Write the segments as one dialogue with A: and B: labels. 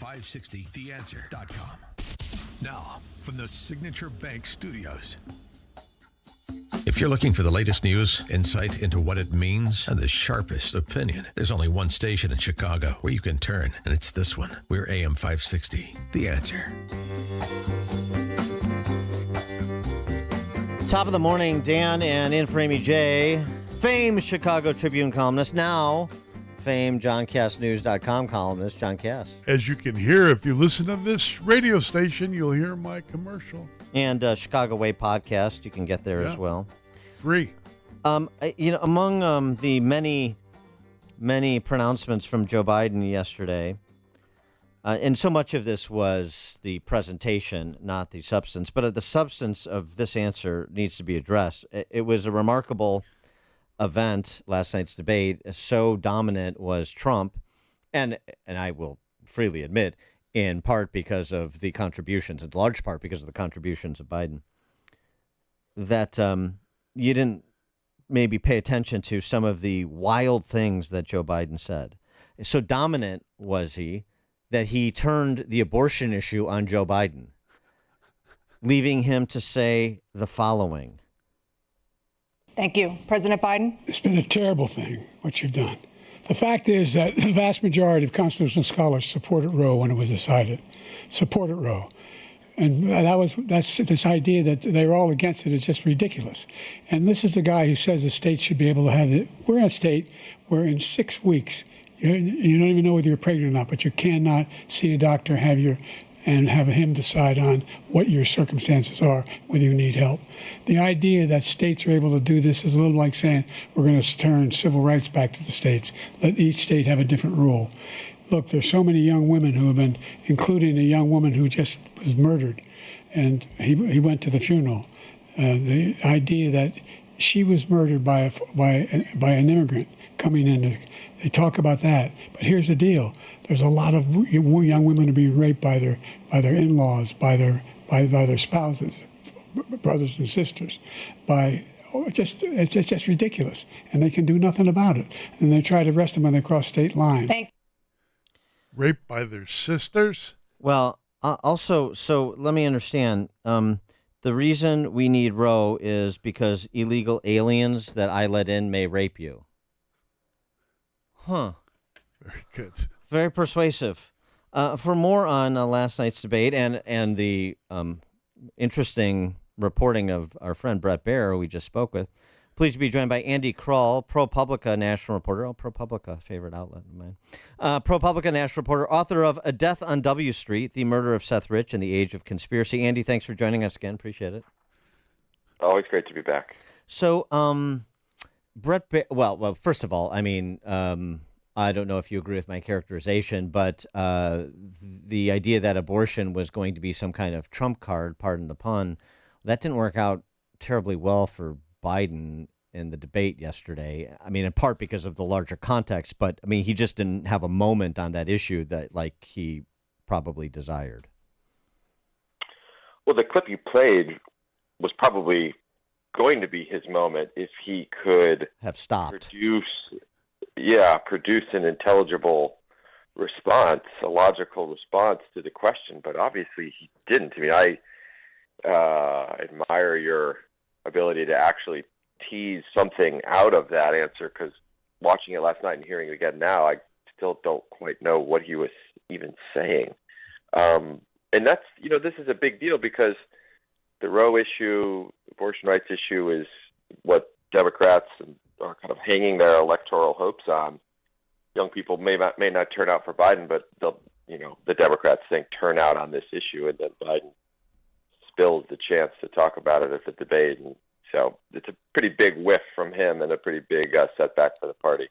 A: AM560theanswer.com. Now, from the Signature Bank Studios. If you're looking for the latest news, insight into what it means, and the sharpest opinion, there's only one station in Chicago where you can turn, and it's this one. We're AM560, The Answer.
B: Top of the morning, Dan and in for Amy J. Famed Chicago Tribune columnist, now famed JohnKassNews.com columnist, John Kass.
C: As you can hear, if you listen to this radio station, you'll hear my commercial.
B: And Chicago Way podcast, you can get there as well.
C: Free.
B: Among the many pronouncements from Joe Biden yesterday, and so much of this was the presentation, not the substance, but the substance of this answer needs to be addressed. It was a remarkable event, last night's debate. So dominant was Trump, and I will freely admit, in part because of the contributions, in large part because of the contributions of Biden, that you didn't maybe pay attention to some of the wild things that Joe Biden said. So dominant was he that he turned the abortion issue on Joe Biden, leaving him to say the following.
D: Thank you. President Biden?
E: It's been a terrible thing, what you've done. The fact is that the vast majority of constitutional scholars supported Roe when it was decided. Supported Roe. And that's this idea that they're all against it is just ridiculous. And this is the guy who says the state should be able to have it. We're in a state where in 6 weeks, you don't even know whether you're pregnant or not, but you cannot see a doctor, and have him decide on what your circumstances are, whether you need help. The idea that states are able to do this is a little like saying we're going to turn civil rights back to the states, let each state have a different rule. Look, there's so many young women who have been, including a young woman who just was murdered, and he went to the funeral. The idea that she was murdered by an immigrant coming in, they talk about that. But here's the deal: there's a lot of young women who are being raped by their in-laws, by their spouses, brothers and sisters, it's just ridiculous, and they can do nothing about it. And they try to arrest them when they cross state lines.
C: Raped by their sisters?
B: Well, also, so let me understand. The reason we need Roe is because illegal aliens that I let in may rape you. Huh.
C: Very good.
B: Very persuasive. For more on last night's debate and the interesting reporting of our friend Brett Baer, who we just spoke with, pleased to be joined by Andy Kroll, ProPublica national reporter. Oh, ProPublica, favorite outlet of mine. ProPublica national reporter, author of A Death on W Street, The Murder of Seth Rich and the Age of Conspiracy. Andy, thanks for joining us again. Appreciate it.
F: Always great to be back.
B: So, Brett Baer, well, first of all, I mean, I don't know if you agree with my characterization, but the idea that abortion was going to be some kind of trump card, pardon the pun, that didn't work out terribly well for Biden in the debate yesterday. I mean, in part because of the larger context, but I mean, he just didn't have a moment on that issue that like he probably desired.
F: Well, the clip you played was probably going to be his moment if he could
B: have stopped.
F: Produce an intelligible response, a logical response to the question, but obviously he didn't. I mean, I admire your ability to actually tease something out of that answer, because watching it last night and hearing it again now, I still don't quite know what he was even saying. And that's, this is a big deal because the Roe issue, abortion rights issue, is what Democrats are kind of hanging their electoral hopes on. Young people may not turn out for Biden, but the Democrats think turn out on this issue, and then Biden spills the chance to talk about it at the debate. And so it's a pretty big whiff from him and a pretty big setback for the party.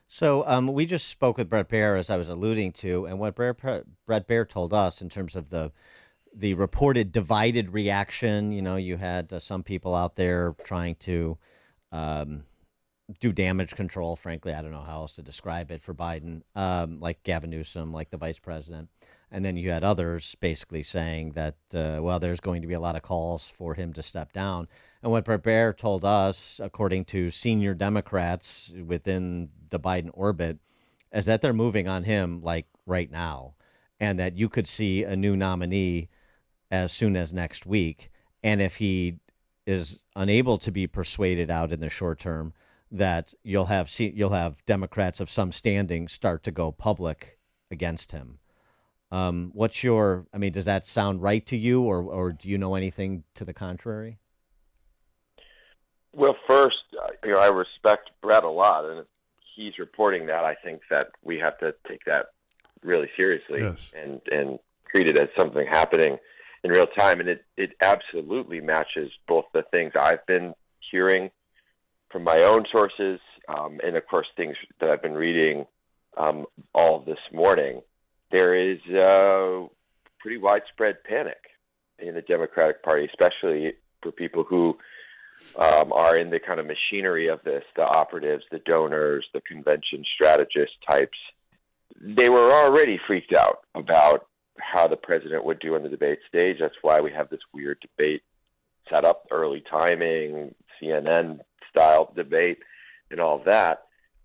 B: So we just spoke with Brett Baer, as I was alluding to, and what Brett Baer told us in terms of the reported divided reaction. You had some people out there trying to do damage control. Frankly, I don't know how else to describe it for Biden, like Gavin Newsom, like the vice president. And then you had others basically saying that, there's going to be a lot of calls for him to step down. And what Brett Baer told us, according to senior Democrats within the Biden orbit, is that they're moving on him like right now. and that you could see a new nominee as soon as next week. And if he is unable to be persuaded out in the short term, that you'll have Democrats of some standing start to go public against him. Does that sound right to you, or do you know anything to the contrary?
F: Well, first, I respect Brett a lot, and if he's reporting that, I think that we have to take that really seriously.
C: Yes.
F: and treat it as something happening in real time. And it absolutely matches both the things I've been hearing from my own sources, and of course things that I've been reading all this morning. There is pretty widespread panic in the Democratic Party, especially for people who are in the kind of machinery of this, the operatives, the donors, the convention strategist types. They were already freaked out about how the president would do on the debate stage. That's why we have this weird debate set up, early timing, CNN-style debate, and all of that.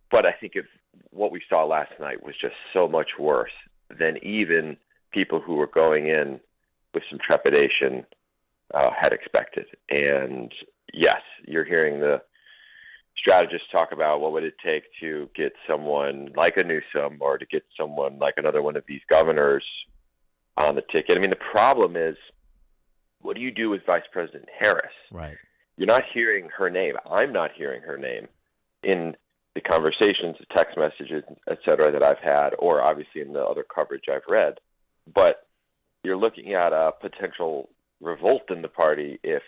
F: But I think if what we saw last night was just so much worse than even people who were going in with some trepidation had expected. And yes, you're hearing the strategists talk about what would it take to get someone like a Newsom or to get someone like another one of these governors on the ticket. I mean, the problem is, what do you do with Vice President Harris?
B: Right.
F: You're not hearing her name. I'm not hearing her name in the conversations, the text messages, et cetera, that I've had, or obviously in the other coverage I've read. But you're looking at a potential revolt in the party if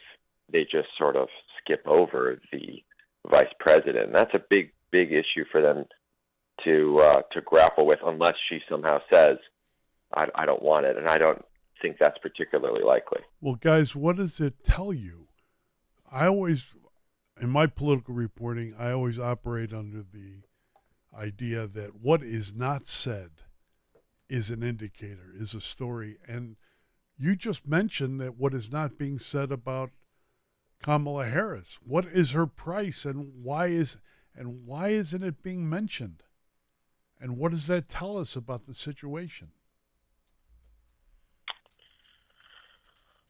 F: they just sort of skip over the vice president. And that's a big, big issue for them to grapple with, unless she somehow says, I don't want it. And I don't think that's particularly likely.
C: Well, guys, what does it tell you? In my political reporting, I always operate under the idea that what is not said is an indicator, is a story. And you just mentioned that what is not being said about Kamala Harris. What is her price, and why isn't it being mentioned? And what does that tell us about the situation?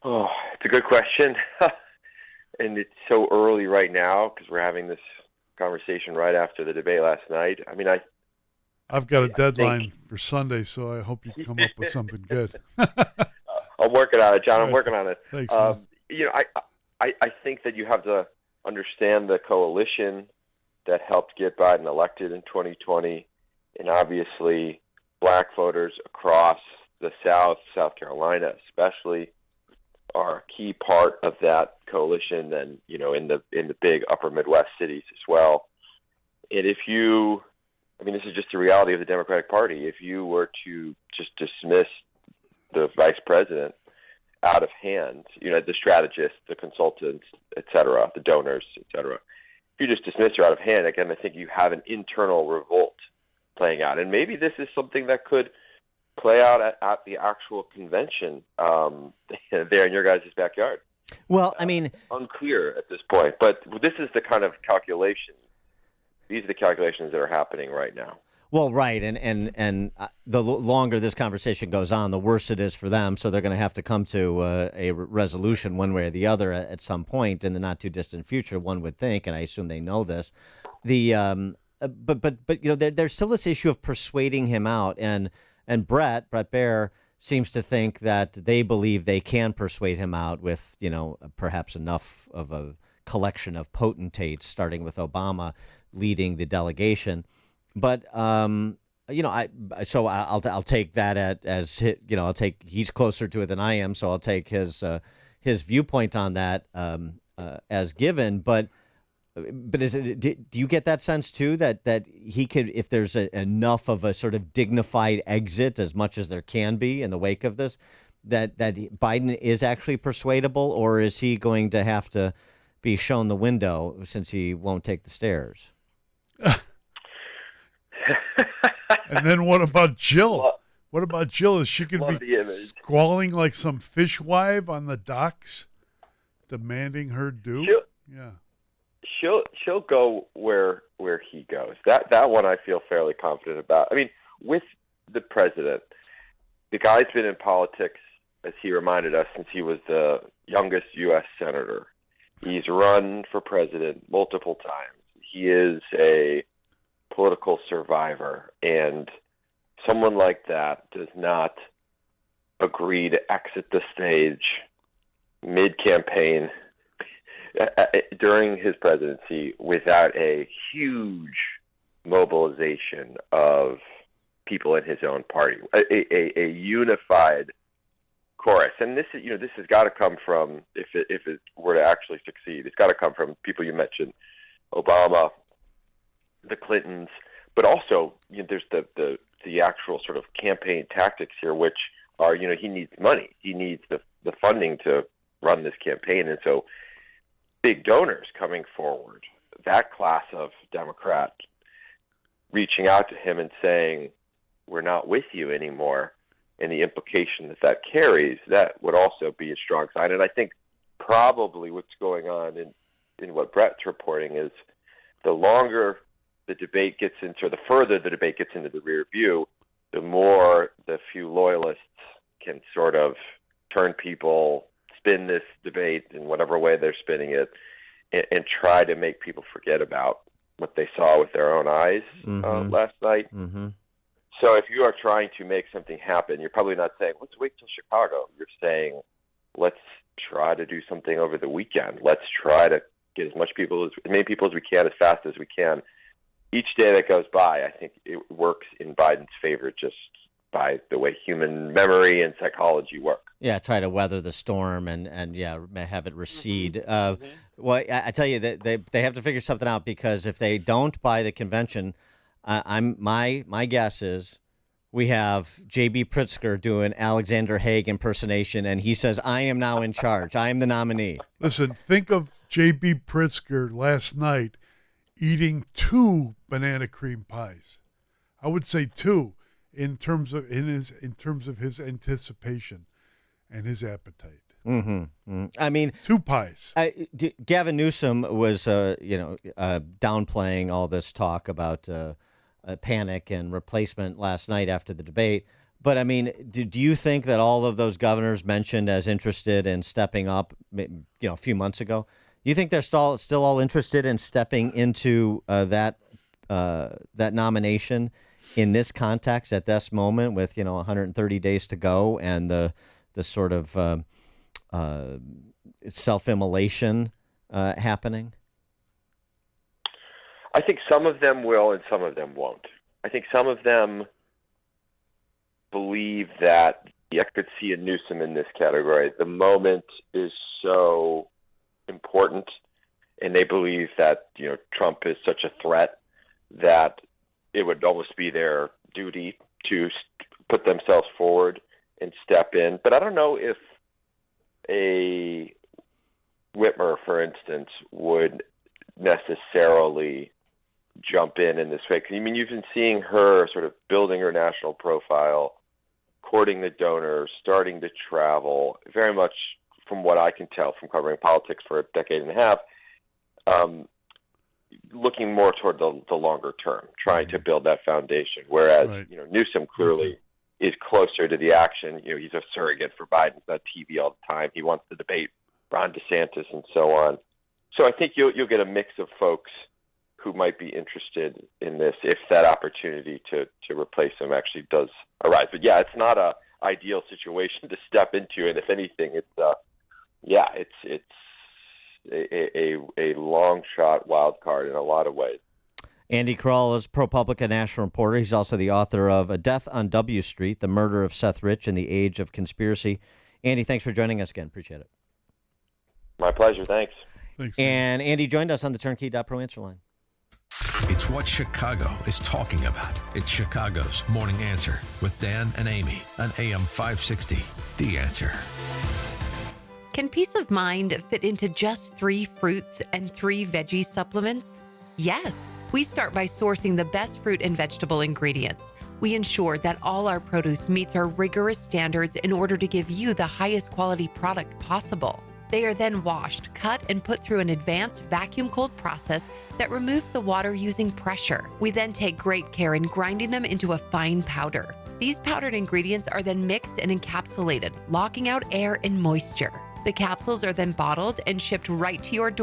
F: Oh, it's a good question. And it's so early right now because we're having this conversation right after the debate last night. I mean,
C: I've got a deadline for Sunday, so I hope you come up with something good.
F: I'm working on it, John. I'm working on it.
C: Thanks,
F: I think that you have to understand the coalition that helped get Biden elected in 2020, and obviously black voters across the South, South Carolina especially, are a key part of that coalition, and in the big upper Midwest cities as well. And this is just the reality of the Democratic Party. If you were to just dismiss the vice president out of hand, the strategists, the consultants, et cetera, the donors, et cetera, if you just dismiss her out of hand, again, I think you have an internal revolt playing out. And maybe this is something that could play out at the actual convention there in your guys' backyard.
B: Well, I mean,
F: unclear at this point, but this is the kind of calculation. These are the calculations that are happening right now.
B: Well, right, and the longer this conversation goes on, the worse it is for them. So they're going to have to come to a resolution one way or the other at some point in the not too distant future. One would think, and I assume they know this. But there's still this issue of persuading him out, and Brett Baier seems to think that they believe they can persuade him out with perhaps enough of a collection of potentates, starting with Obama leading the delegation. But I'll take that I'll take he's closer to it than I am, so I'll take his viewpoint on that as given. But do you get that sense too that he could, if there's enough of a sort of dignified exit, as much as there can be in the wake of this, that Biden is actually persuadable, or is he going to have to be shown the window since he won't take the stairs?
C: And then what about Jill? What about Jill? Is she going to be squalling like some fishwife on the docks, demanding her due?
F: She'll go where he goes. That one I feel fairly confident about. I mean, with the president, the guy's been in politics, as he reminded us, since he was the youngest U.S. senator. He's run for president multiple times. He is a political survivor, and someone like that does not agree to exit the stage mid-campaign during his presidency without a huge mobilization of people in his own party, a unified chorus. And this is, this has got to come from, if it were to actually succeed, it's got to come from people you mentioned, Obama, the Clintons, but also there's the actual sort of campaign tactics here, which are, he needs money, he needs the funding to run this campaign, and so big donors coming forward, that class of Democrat reaching out to him and saying, we're not with you anymore, and the implication that carries, that would also be a strong sign. And I think probably what's going on in what Brett's reporting is the longer the debate gets into, the further the debate gets into the rear view, the more the few loyalists can sort of turn people, spin this debate in whatever way they're spinning it, and try to make people forget about what they saw with their own eyes last night.
B: Mm-hmm.
F: So if you are trying to make something happen, you're probably not saying, let's wait till Chicago. You're saying, let's try to do something over the weekend. Let's try to get as many people as we can, as fast as we can. Each day that goes by, I think it works in Biden's favor just by the way human memory and psychology work.
B: Yeah, try to weather the storm and have it recede. Well, I tell you that they have to figure something out, because if they don't by the convention, my guess is we have J.B. Pritzker doing Alexander Haig impersonation, and he says, I am now in charge. I am the nominee.
C: Listen, think of J.B. Pritzker last night eating 2 banana cream pies. I would say 2 in terms of his anticipation and his appetite.
B: Mm-hmm. I mean,
C: 2 pies.
B: Gavin Newsom was, downplaying all this talk about panic and replacement last night after the debate. But I mean, do you think that all of those governors mentioned as interested in stepping up, a few months ago, you think they're still all interested in stepping into that nomination in this context at this moment with 130 days to go and the sort of self-immolation happening?
F: I think some of them will and some of them won't. I think some of them believe that, I could see a Newsom in this category, the moment is so important, and they believe that Trump is such a threat that it would almost be their duty to put themselves forward and step in. But I don't know if a Whitmer, for instance, would necessarily jump in this way. I mean, you've been seeing her sort of building her national profile, courting the donors, starting to travel, very much from what I can tell from covering politics for a decade and a half, looking more toward the longer term, trying to build that foundation. Whereas, Newsom clearly is closer to the action. He's a surrogate for Biden. He's on TV all the time. He wants to debate Ron DeSantis and so on. So I think you'll get a mix of folks who might be interested in this if that opportunity to replace him actually does arise. But yeah, it's not a ideal situation to step into, and if anything, it's a long shot wild card in a lot of ways.
B: Andy Kroll is ProPublica national reporter. He's also the author of A Death on W Street, The Murder of Seth Rich in the Age of Conspiracy. Andy, thanks for joining us again. Appreciate it.
F: My pleasure. Thanks.
B: And Andy joined us on the Turnkey.pro answer line.
A: It's what Chicago is talking about. It's Chicago's Morning Answer with Dan and Amy on AM 560. The Answer.
G: Can peace of mind fit into just 3 fruits and 3 veggie supplements? Yes. We start by sourcing the best fruit and vegetable ingredients. We ensure that all our produce meets our rigorous standards in order to give you the highest quality product possible. They are then washed, cut, and put through an advanced vacuum-cooled process that removes the water using pressure. We then take great care in grinding them into a fine powder. These powdered ingredients are then mixed and encapsulated, locking out air and moisture. The capsules are then bottled and shipped right to your door